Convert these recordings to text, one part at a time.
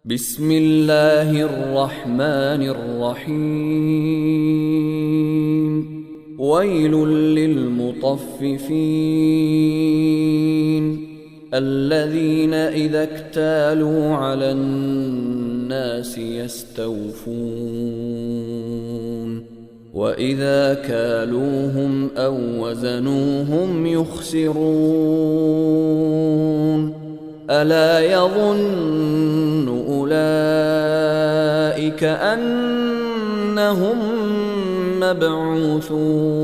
بسم الله الرحمن الرحيم ويل للمطففين الذين إذا اكتالوا على الناس يستوفون وإذا كالوهم أو وزنوهم يخسرون ألا يظن أولئك أنهم مبعوثون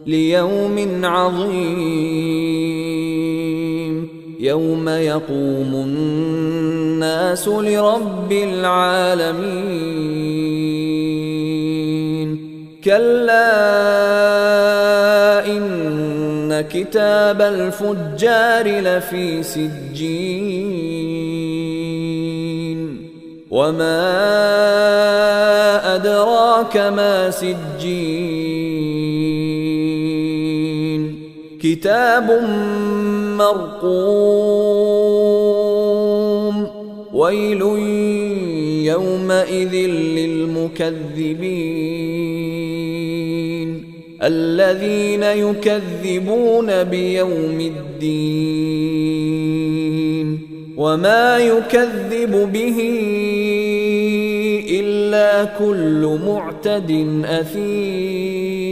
ليوم عظيم يوم يقوم الناس لرب العالمين كلا إن كتاب الفجار لفي سجين وما أدراك ما سجين كتاب مرقوم ويل يومئذ للمكذبين الذين يكذبون بيوم الدين وما يكذب به إلا كل معتد أثيم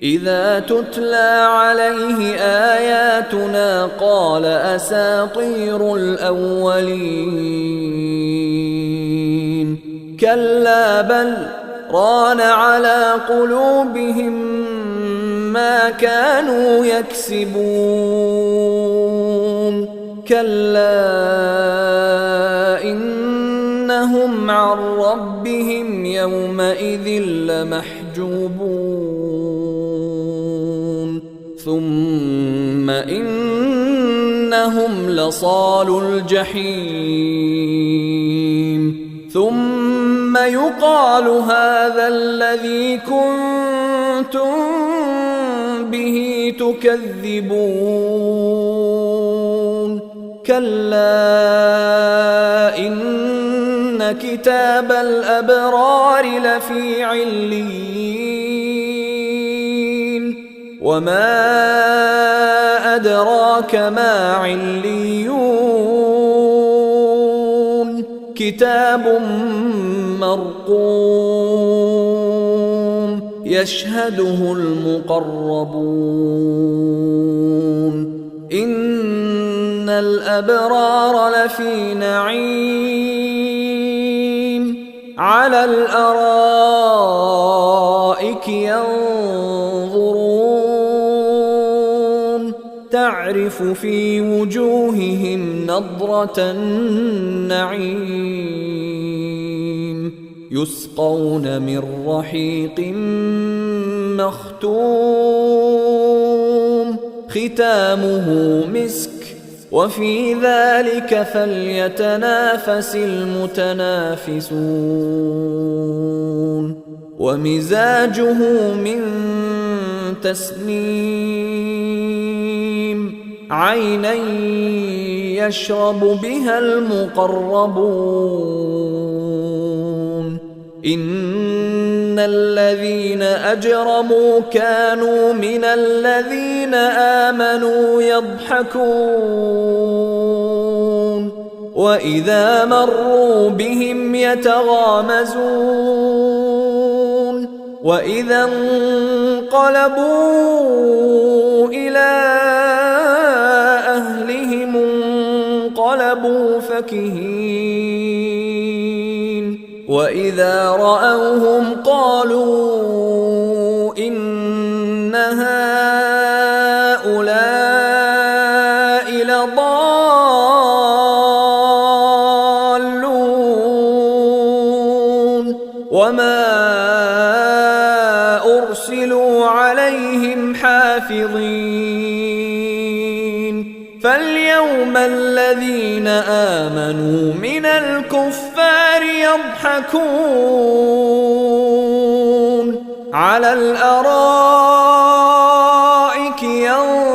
إذا تتلى عليه آياتنا قال أساطير الأولين كلا بل ران على قلوبهم ما كانوا يكسبون كلا إنهم عن ربهم يومئذ لمحجوبون ثم إنهم لصالو الجحيم ثم يقال هذا الذي كنتم به تكذبون كلا إن كتاب الأبرار لفي عليين وما أدراك ما عليون كتاب مرقوم يشهده المقربون إن الأبرار لفي نعيم على الأرائك ينظرون تعرف في وجوههم نضرة النعيم يسقون من رحيق مختوم ختامه مسك وفي ذلك فليتنافس المتنافسون ومزاجه من تسنيم عينا يشرب بها المقربون إن الذين أجرموا كانوا من الذين آمنوا يضحكون وإذا مروا بهم يتغامزون وإذا انقلبوا إلى أهلهم انقلبوا فكهين وإذا رأوهم قالوا إن هؤلاء لضالون وما أرسلوا عليهم حافظين فاليوم الذين آمنوا من الكفار يضحكون على الأرائك ينظرون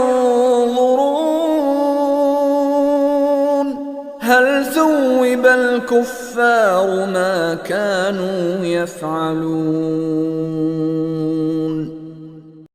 هل ثوب الكفار ما كانوا يفعلون.